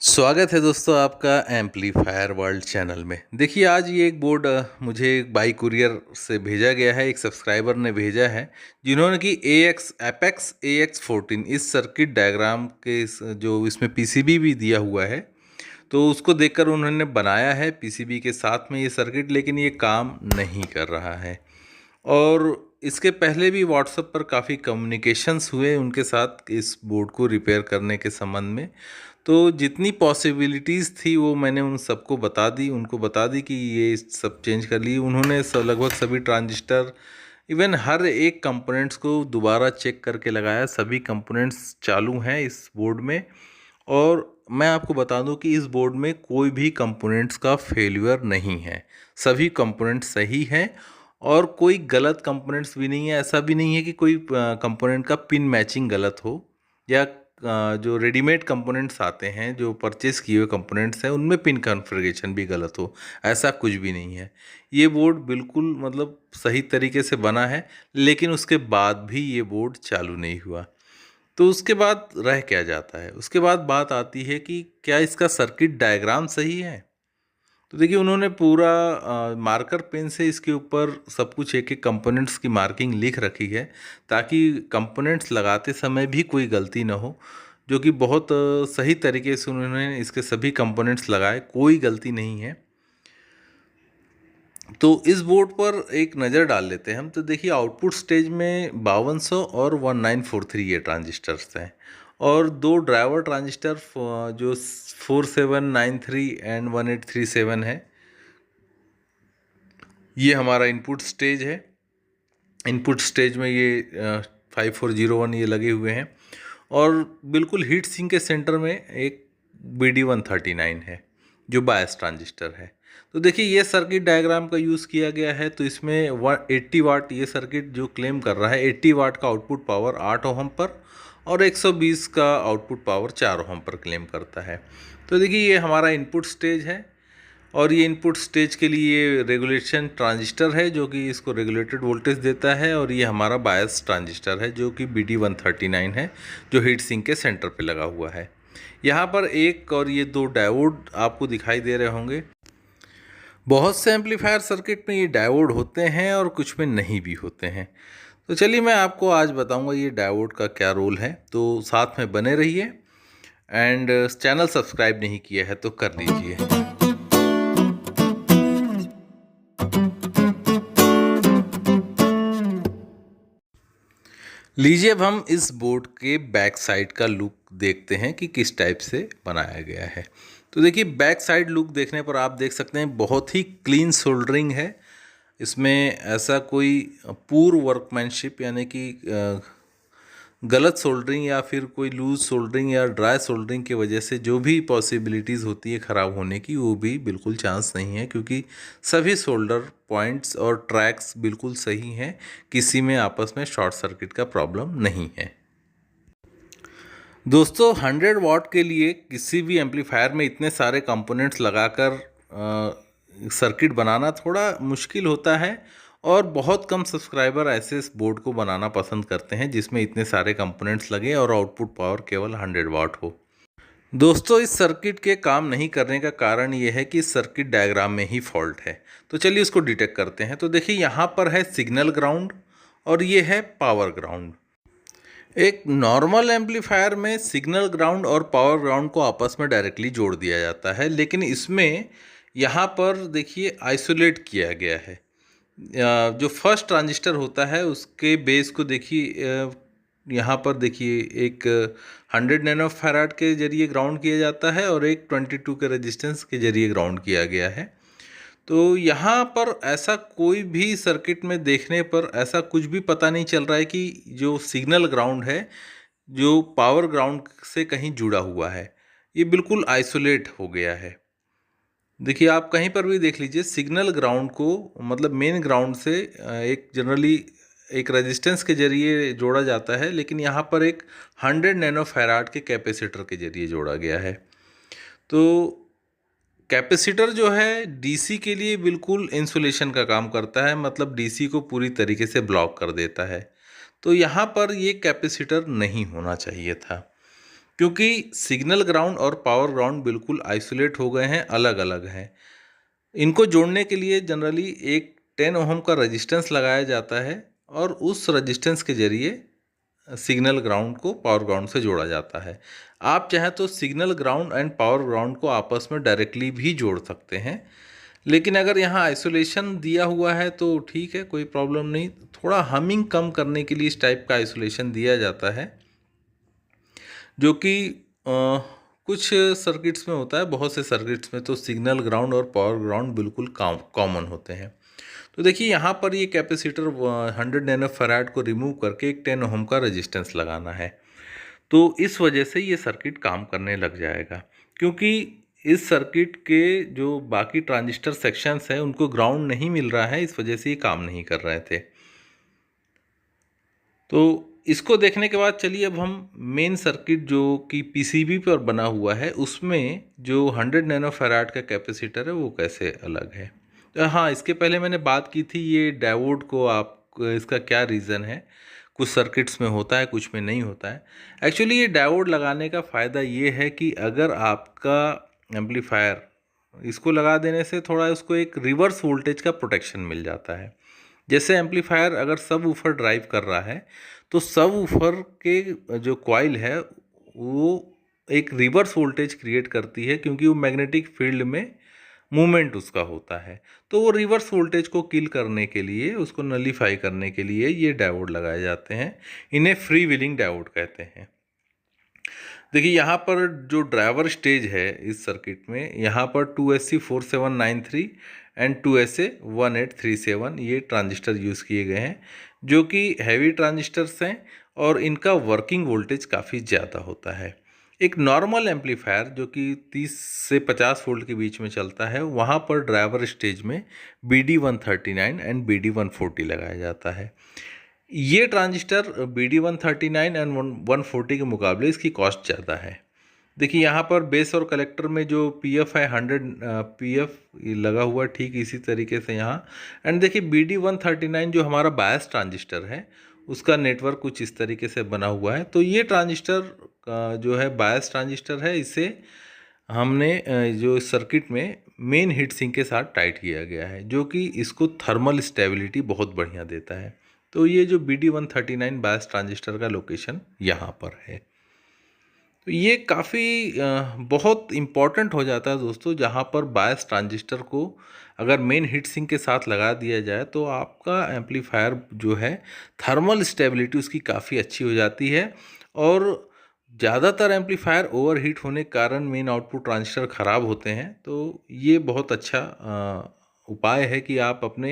स्वागत है दोस्तों आपका एम्पलीफायर वर्ल्ड चैनल में। देखिए आज ये एक बोर्ड मुझे बाई कुरियर से भेजा गया है, एक सब्सक्राइबर ने भेजा है जिन्होंने कि एपेक्स AX14 इस सर्किट डायग्राम के जो इसमें पीसीबी भी दिया हुआ है, तो उसको देखकर उन्होंने बनाया है पीसीबी के साथ में ये सर्किट, लेकिन ये काम नहीं कर रहा है। और इसके पहले भी व्हाट्सएप पर काफ़ी कम्युनिकेशंस हुए उनके साथ इस बोर्ड को रिपेयर करने के संबंध में। तो जितनी पॉसिबिलिटीज़ थी वो मैंने उन सबको बता दी, उनको बता दी कि ये सब चेंज कर लिए। उन्होंने लगभग सभी ट्रांजिस्टर, इवन हर एक कंपोनेंट्स को दोबारा चेक करके लगाया। सभी कंपोनेंट्स चालू हैं इस बोर्ड में। और मैं आपको बता दूं कि इस बोर्ड में कोई भी कंपोनेंट्स का फेल्यूर नहीं है, सभी कंपोनेंट्स सही हैं और कोई गलत कंपोनेंट्स भी नहीं है। ऐसा भी नहीं है कि कोई कंपोनेंट का पिन मैचिंग गलत हो, या जो रेडीमेड कंपोनेंट्स आते हैं, जो परचेस किए हुए कंपोनेंट्स हैं, उनमें पिन कॉन्फ़िगरेशन भी गलत हो, ऐसा कुछ भी नहीं है। ये बोर्ड बिल्कुल मतलब सही तरीके से बना है, लेकिन उसके बाद भी ये बोर्ड चालू नहीं हुआ। तो उसके बाद रह क्या जाता है, उसके बाद बात आती है कि क्या इसका सर्किट डायग्राम सही है। तो देखिए उन्होंने पूरा मार्कर पेन से इसके ऊपर सब कुछ एक एक कंपोनेंट्स की मार्किंग लिख रखी है, ताकि कंपोनेंट्स लगाते समय भी कोई गलती ना हो। जो कि बहुत सही तरीके से उन्होंने इसके सभी कंपोनेंट्स लगाए, कोई गलती नहीं है। तो इस बोर्ड पर एक नज़र डाल लेते हैं हम। तो देखिए आउटपुट स्टेज में 5200 और 1943 ये ट्रांजिस्टर्स हैं, और दो ड्राइवर ट्रांजिस्टर जो 4793 एंड 1837 है। ये हमारा इनपुट स्टेज है। इनपुट स्टेज में ये 5401 ये लगे हुए हैं, और बिल्कुल हीट सिंक के सेंटर में एक BD139 है जो बायस ट्रांजिस्टर है। तो देखिए ये सर्किट डायग्राम का यूज़ किया गया है। तो इसमें 80 वाट ये सर्किट जो क्लेम कर रहा है, 80 वाट का आउटपुट पावर 8 ओहम पर और 120 का आउटपुट पावर 4 ओहम पर क्लेम करता है। तो देखिए ये हमारा इनपुट स्टेज है, और ये इनपुट स्टेज के लिए रेगुलेशन ट्रांजिस्टर है जो कि इसको रेगुलेटेड वोल्टेज देता है, और ये हमारा बायस ट्रांजिस्टर है जो कि BD139 है, जो हीट सिंक के सेंटर पे लगा हुआ है। यहाँ पर एक और ये दो डायोड आपको दिखाई दे रहे होंगे। बहुत से एम्पलीफायर सर्किट में ये डायोड होते हैं और कुछ में नहीं भी होते हैं। तो चलिए मैं आपको आज बताऊंगा ये डायोड का क्या रोल है, तो साथ में बने रहिए। एंड चैनल सब्सक्राइब नहीं किया है तो कर लीजिए। लीजिए अब हम इस बोर्ड के बैक साइड का लुक देखते हैं कि किस टाइप से बनाया गया है। तो देखिए बैक साइड लुक देखने पर आप देख सकते हैं बहुत ही क्लीन सोल्डरिंग है। इसमें ऐसा कोई पूर वर्कमैनशिप यानी कि गलत सोल्डरिंग या फिर कोई लूज सोल्डरिंग या ड्राई सोल्डरिंग की वजह से जो भी पॉसिबिलिटीज़ होती है ख़राब होने की, वो भी बिल्कुल चांस नहीं है, क्योंकि सभी सोल्डर पॉइंट्स और ट्रैक्स बिल्कुल सही हैं। किसी में आपस में शॉर्ट सर्किट का प्रॉब्लम नहीं है। दोस्तों 100 वाट के लिए किसी भी एम्पलीफायर में इतने सारे कंपोनेंट्स लगाकर सर्किट बनाना थोड़ा मुश्किल होता है, और बहुत कम सब्सक्राइबर ऐसे इस बोर्ड को बनाना पसंद करते हैं जिसमें इतने सारे कंपोनेंट्स लगे और आउटपुट पावर केवल 100 वाट हो। दोस्तों इस सर्किट के काम नहीं करने का कारण ये है कि इस सर्किट डायग्राम में ही फॉल्ट है। तो चलिए उसको डिटेक्ट करते हैं। तो देखिए यहाँ पर है सिग्नल ग्राउंड और ये है पावर ग्राउंड। एक नॉर्मल एम्पलीफायर में सिग्नल ग्राउंड और पावर ग्राउंड को आपस में डायरेक्टली जोड़ दिया जाता है, लेकिन इसमें यहाँ पर देखिए आइसोलेट किया गया है। जो फर्स्ट ट्रांजिस्टर होता है उसके बेस को देखिए, यहाँ पर देखिए एक 100 नैनो फैराड के जरिए ग्राउंड किया जाता है और एक 22 के रेजिस्टेंस के जरिए ग्राउंड किया गया है। तो यहाँ पर ऐसा कोई भी सर्किट में देखने पर ऐसा कुछ भी पता नहीं चल रहा है कि जो सिग्नल ग्राउंड है जो पावर ग्राउंड से कहीं जुड़ा हुआ है। ये बिल्कुल आइसोलेट हो गया है। देखिए आप कहीं पर भी देख लीजिए, सिग्नल ग्राउंड को मतलब मेन ग्राउंड से एक जनरली एक रेजिस्टेंस के जरिए जोड़ा जाता है, लेकिन यहाँ पर एक 100 नैनो फैराड के कैपेसिटर के जरिए जोड़ा गया है। तो कैपेसिटर जो है डीसी के लिए बिल्कुल इंसुलेशन का काम करता है, मतलब डीसी को पूरी तरीके से ब्लॉक कर देता है। तो यहाँ पर ये कैपेसिटर नहीं होना चाहिए था। क्योंकि सिग्नल ग्राउंड और पावर ग्राउंड बिल्कुल आइसोलेट हो गए हैं, अलग अलग हैं। इनको जोड़ने के लिए जनरली एक 10 ओहम का रेजिस्टेंस लगाया जाता है और उस रेजिस्टेंस के जरिए सिग्नल ग्राउंड को पावर ग्राउंड से जोड़ा जाता है। आप चाहें तो signal ground and power ground को आपस में डायरेक्टली भी जोड़ सकते हैं, लेकिन अगर यहाँ आइसोलेशन दिया हुआ है तो ठीक है, कोई प्रॉब्लम नहीं। थोड़ा हमिंग कम करने के लिए इस टाइप का आइसोलेशन दिया जाता है, जो कि कुछ सर्किट्स में होता है। बहुत से सर्किट्स में तो सिग्नल ग्राउंड और पावर ग्राउंड बिल्कुल कॉमन होते हैं। तो देखिए यहाँ पर ये कैपेसिटर 100 नैनो फैराड को रिमूव करके एक 10 ओहम का रेजिस्टेंस लगाना है। तो इस वजह से ये सर्किट काम करने लग जाएगा, क्योंकि इस सर्किट के जो बाकी ट्रांजिस्टर सेक्शंस हैं उनको ग्राउंड नहीं मिल रहा है, इस वजह से ये काम नहीं कर रहे थे। तो इसको देखने के बाद चलिए अब हम मेन सर्किट जो कि पीसीबी पर बना हुआ है उसमें जो 100 नैनो फैराड का कैपेसिटर है वो कैसे अलग है। तो हाँ, इसके पहले मैंने बात की थी ये डायोड को, आप इसका क्या रीज़न है। कुछ सर्किट्स में होता है, कुछ में नहीं होता है। एक्चुअली ये डायोड लगाने का फ़ायदा ये है कि अगर आपका एम्पलीफायर, इसको लगा देने से थोड़ा उसको एक रिवर्स वोल्टेज का प्रोटेक्शन मिल जाता है। जैसे एम्पलीफायर अगर सब वूफर ड्राइव कर रहा है तो सब वूफर के जो कॉइल है वो एक रिवर्स वोल्टेज क्रिएट करती है, क्योंकि वो मैग्नेटिक फील्ड में मूवमेंट उसका होता है। तो वो रिवर्स वोल्टेज को किल करने के लिए, उसको नलीफाई करने के लिए ये डायोड लगाए जाते हैं। इन्हें फ्री व्हीलिंग डायोड कहते हैं। देखिए यहाँ पर जो ड्राइवर स्टेज है इस सर्किट में, यहाँ पर 2SC4793 एंड 2SA1837 ये ट्रांजिस्टर यूज़ किए गए हैं, जो कि हैवी ट्रांजिस्टर्स हैं और इनका वर्किंग वोल्टेज काफ़ी ज़्यादा होता है। एक नॉर्मल एम्पलीफायर जो कि 30 से 50 वोल्ट के बीच में चलता है, वहाँ पर ड्राइवर स्टेज में BD139 एंड BD140 लगाया जाता है। ये ट्रांजिस्टर BD139 एंड 140 के मुकाबले इसकी कॉस्ट ज़्यादा है। देखिए यहाँ पर बेस और कलेक्टर में जो PF है 100 PF लगा हुआ ठीक इसी तरीके से यहाँ। एंड देखिए BD139 जो हमारा बायस ट्रांजिस्टर है उसका नेटवर्क कुछ इस तरीके से बना हुआ है। तो ये ट्रांजिस्टर जो है बायस ट्रांजिस्टर है, इसे हमने जो इस सर्किट में मेन हीट सिंक के साथ टाइट किया गया है, जो कि इसको थर्मल स्टेबिलिटी बहुत बढ़िया देता है। तो ये जो BD139 बायस ट्रांजिस्टर का लोकेशन यहाँ पर है। तो ये काफ़ी बहुत इम्पॉर्टेंट हो जाता है दोस्तों, जहाँ पर बायस ट्रांजिस्टर को अगर मेन हीट सिंक के साथ लगा दिया जाए तो आपका एम्पलीफायर जो है थर्मल स्टेबिलिटी उसकी काफ़ी अच्छी हो जाती है। और ज़्यादातर एम्पलीफायर ओवरहीट होने के कारण मेन आउटपुट ट्रांजिस्टर ख़राब होते हैं। तो ये बहुत अच्छा उपाय है कि आप अपने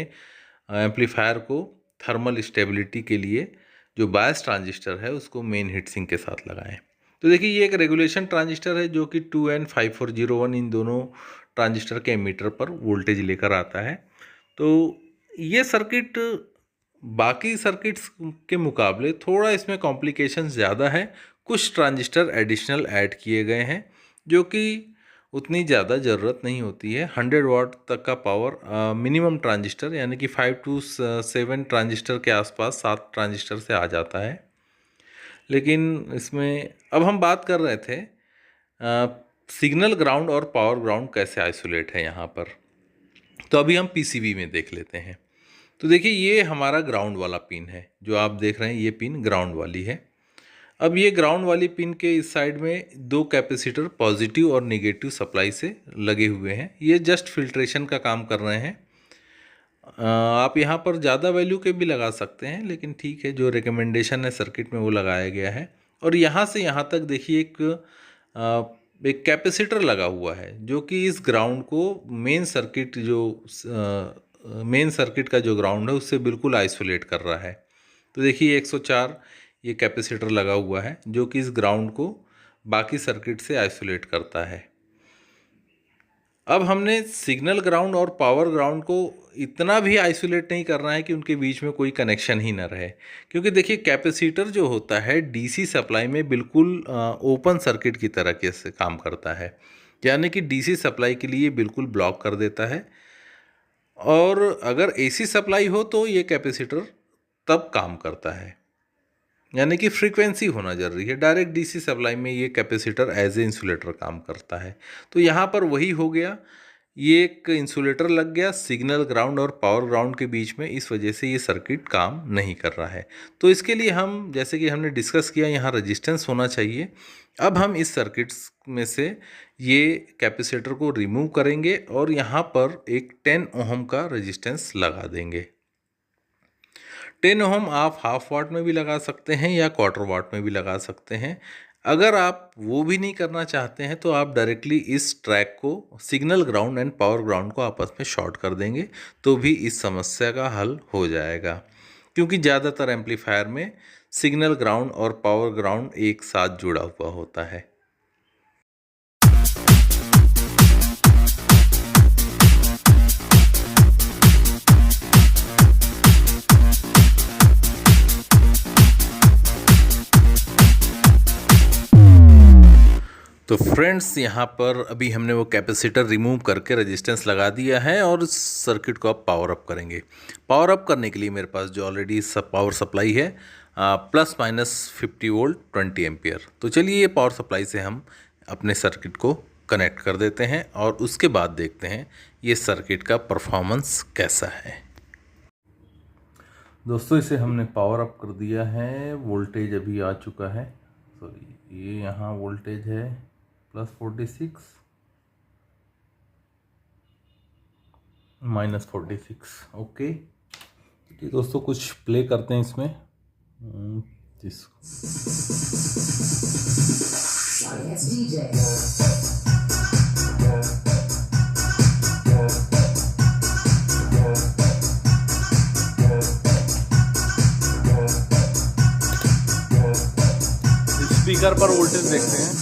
एम्पलीफायर को थर्मल स्टेबिलिटी के लिए जो बायस ट्रांजिस्टर है उसको मेन हीट सिंक के साथ लगाएं। तो देखिए ये एक रेगुलेशन ट्रांजिस्टर है जो कि 2N5401 इन दोनों ट्रांजिस्टर के एमीटर पर वोल्टेज लेकर आता है। तो ये सर्किट बाकी सर्किट्स के मुकाबले थोड़ा इसमें कॉम्प्लिकेशंस ज़्यादा है। कुछ ट्रांजिस्टर एडिशनल ऐड किए गए हैं जो कि उतनी ज़्यादा ज़रूरत नहीं होती है। 100 वाट तक का पावर मिनिमम ट्रांजिस्टर यानी कि 5 to 7 ट्रांजिस्टर के आसपास 7 ट्रांजिस्टर से आ जाता है। लेकिन इसमें अब हम बात कर रहे थे सिग्नल ग्राउंड और पावर ग्राउंड कैसे आइसोलेट है यहाँ पर। तो अभी हम पीसीबी में देख लेते हैं। तो देखिए ये हमारा ग्राउंड वाला पिन है, जो आप देख रहे हैं ये पिन ग्राउंड वाली है। अब ये ग्राउंड वाली पिन के इस साइड में दो कैपेसिटर पॉजिटिव और नेगेटिव सप्लाई से लगे हुए हैं। ये जस्ट फिल्ट्रेशन का काम कर रहे हैं। आप यहाँ पर ज़्यादा वैल्यू के भी लगा सकते हैं, लेकिन ठीक है, जो रिकमेंडेशन है सर्किट में वो लगाया गया है। और यहाँ से यहाँ तक देखिए एक कैपेसिटर लगा हुआ है जो कि इस ग्राउंड को मेन सर्किट का जो ग्राउंड है उससे बिल्कुल आइसोलेट कर रहा है। तो देखिए 104 ये कैपेसिटर लगा हुआ है जो कि इस ग्राउंड को बाकी सर्किट से आइसोलेट करता है। अब हमने सिग्नल ग्राउंड और पावर ग्राउंड को इतना भी आइसोलेट नहीं करना है कि उनके बीच में कोई कनेक्शन ही ना रहे, क्योंकि देखिए कैपेसिटर जो होता है डीसी सप्लाई में बिल्कुल ओपन सर्किट की तरह से काम करता है, यानी कि डीसी सप्लाई के लिए बिल्कुल ब्लॉक कर देता है। और अगर एसी सप्लाई हो तो ये कैपेसिटर तब काम करता है। यानी कि फ्रीक्वेंसी होना जरूरी है। डायरेक्ट डीसी सप्लाई में ये कैपेसिटर एज ए इंसुलेटर काम करता है। तो यहाँ पर वही हो गया, ये एक इंसुलेटर लग गया सिग्नल ग्राउंड और पावर ग्राउंड के बीच में, इस वजह से ये सर्किट काम नहीं कर रहा है। तो इसके लिए हम, जैसे कि हमने डिस्कस किया, यहाँ रजिस्टेंस होना चाहिए। अब हम इस सर्किट्स में से ये कैपेसिटर को रिमूव करेंगे और यहाँ पर एक 10 ओहम का रजिस्टेंस लगा देंगे। 10 ओहम आप हाफ वाट में भी लगा सकते हैं या क्वार्टर वाट में भी लगा सकते हैं। अगर आप वो भी नहीं करना चाहते हैं तो आप डायरेक्टली इस ट्रैक को, signal ground and power ground को आपस में शॉर्ट कर देंगे तो भी इस समस्या का हल हो जाएगा, क्योंकि ज़्यादातर एम्पलीफायर में सिग्नल ग्राउंड और पावर ग्राउंड एक साथ जुड़ा हुआ होता है। तो फ्रेंड्स, यहाँ पर अभी हमने वो कैपेसिटर रिमूव करके रेजिस्टेंस लगा दिया है और इस सर्किट को अब पावर अप करेंगे। पावर अप करने के लिए मेरे पास जो ऑलरेडी पावर सप्लाई है प्लस माइनस 50 वोल्ट 20 एम्पियर। तो चलिए ये पावर सप्लाई से हम अपने सर्किट को कनेक्ट कर देते हैं और उसके बाद देखते हैं ये सर्किट का परफॉर्मेंस कैसा है। दोस्तों, इसे हमने पावर अप कर दिया है, वोल्टेज अभी आ चुका है। सॉरी, ये यहाँ वोल्टेज है +46 -46। ओके, ठीक दोस्तों, कुछ प्ले करते हैं इसमें। स्पीकर पर वोल्टेज देखते हैं।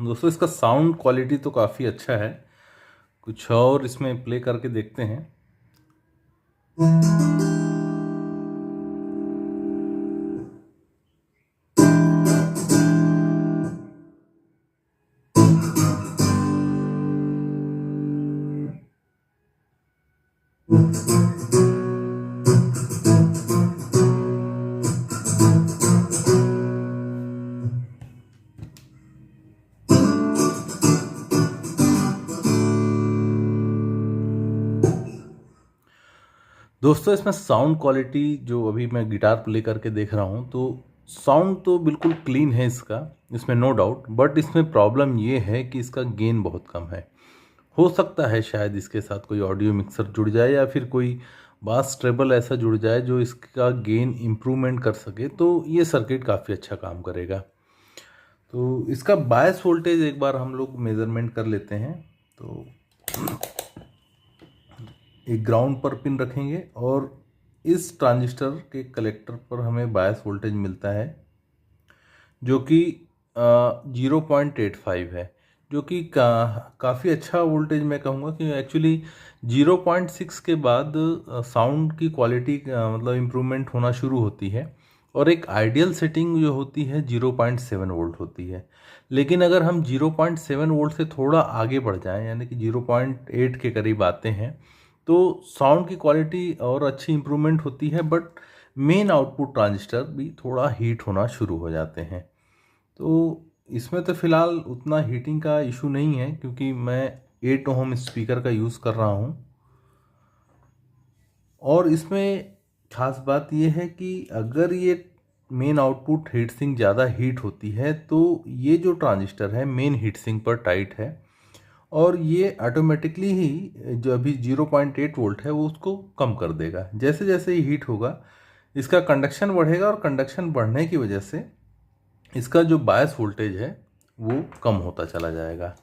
दोस्तों, इसका साउंड क्वालिटी तो काफ़ी अच्छा है। कुछ और इसमें प्ले करके देखते हैं। दोस्तों, इसमें साउंड क्वालिटी जो अभी मैं गिटार प्ले करके देख रहा हूँ, तो साउंड तो बिल्कुल क्लीन है इसका, इसमें नो डाउट। बट इसमें प्रॉब्लम ये है कि इसका गेन बहुत कम है। हो सकता है शायद इसके साथ कोई ऑडियो मिक्सर जुड़ जाए या फिर कोई बास ट्रेबल ऐसा जुड़ जाए जो इसका गेन इम्प्रूवमेंट कर सके, तो ये सर्किट काफ़ी अच्छा काम करेगा। तो इसका बायस वोल्टेज एक बार हम लोग मेज़रमेंट कर लेते हैं। तो एक ग्राउंड पर पिन रखेंगे और इस ट्रांजिस्टर के कलेक्टर पर हमें बायस वोल्टेज मिलता है जो कि 0.85 है, जो कि काफ़ी अच्छा वोल्टेज मैं कहूँगा कि एक्चुअली 0.6 के बाद साउंड की क्वालिटी मतलब इम्प्रूवमेंट होना शुरू होती है और एक आइडियल सेटिंग जो होती है 0.7 वोल्ट होती है। लेकिन अगर हम 0.7 वोल्ट से थोड़ा आगे बढ़ जाएं, यानी कि 0.8 के करीब आते हैं, तो साउंड की क्वालिटी और अच्छी इम्प्रूवमेंट होती है, बट मेन आउटपुट ट्रांजिस्टर भी थोड़ा हीट होना शुरू हो जाते हैं। तो इसमें तो फ़िलहाल उतना हीटिंग का इशू नहीं है, क्योंकि मैं 8 ओम स्पीकर का यूज़ कर रहा हूँ। और इसमें ख़ास बात यह है कि अगर ये मेन आउटपुट हीट सिंक ज़्यादा हीट होती है तो ये जो ट्रांजिस्टर है मेन हीट सिंक पर टाइट है और ये ऑटोमेटिकली ही जो अभी 0.8 वोल्ट है वो उसको कम कर देगा। जैसे जैसे ये हीट होगा इसका कंडक्शन बढ़ेगा और कंडक्शन बढ़ने की वजह से इसका जो बायस वोल्टेज है वो कम होता चला जाएगा।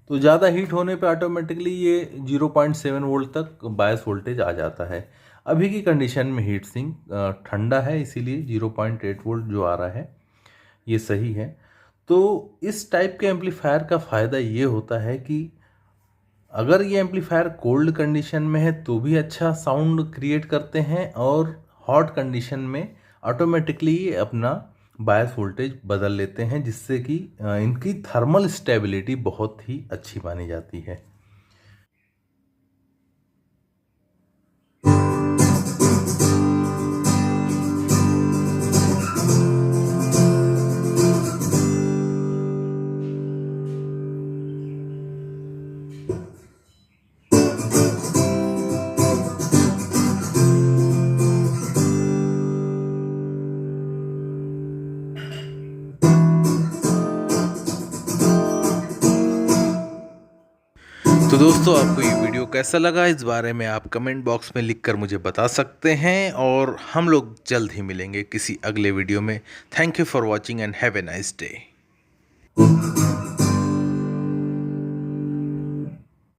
तो ज़्यादा हीट होने पे ऑटोमेटिकली ये 0.7 वोल्ट तक बायस वोल्टेज आ जाता है। अभी की कंडीशन में हीट सिंक ठंडा है, इसीलिए 0.8 वोल्ट जो आ रहा है ये सही है। तो इस टाइप के एम्पलीफायर का फ़ायदा ये होता है कि अगर ये एम्पलीफायर कोल्ड कंडीशन में है तो भी अच्छा साउंड क्रिएट करते हैं, और हॉट कंडीशन में ऑटोमेटिकली ये अपना बायस वोल्टेज बदल लेते हैं, जिससे कि इनकी थर्मल स्टेबिलिटी बहुत ही अच्छी मानी जाती है। तो दोस्तों, आपको ये वीडियो कैसा लगा, इस बारे में आप कमेंट बॉक्स में लिखकर मुझे बता सकते हैं, और हम लोग जल्द ही मिलेंगे किसी अगले वीडियो में। Thank you for watching and have a nice day.